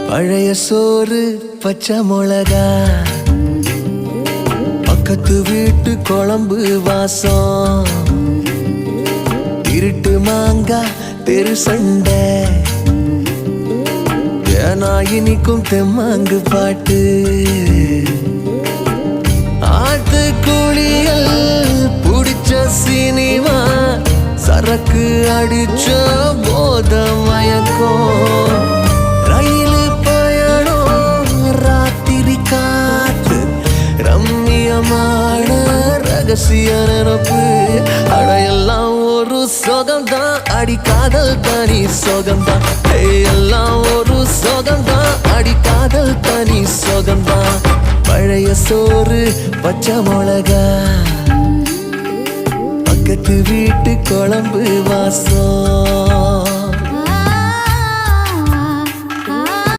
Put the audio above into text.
பழைய சோறு பச்சை மிளகா, பக்கத்து வீட்டு குழம்பு வாசம், இருட்டு மாங்கா தெரு சண்டை, ஏனா இனிக்கும் தெம்மாங்கு பாட்டு, ஆட்டு குளியல் புடிச்ச சினிமா, சரக்கு அடிச்ச போத மயக்கம், ரயிலு பயணம் ராத்திரி காத்து, ரம்மியமான ரகசிய நினப்பு, அடையெல்லாம் ஒரு சோகம்தான், அடி காதல் தனி சோகம்தான், எல்லாம் ஒரு சோகம்தான், அடி காதல் தனி சோகம்தான். பழைய சோறு பச்சை மிளகா, பக்கத்து வீட்டு குழம்பு வாசம்.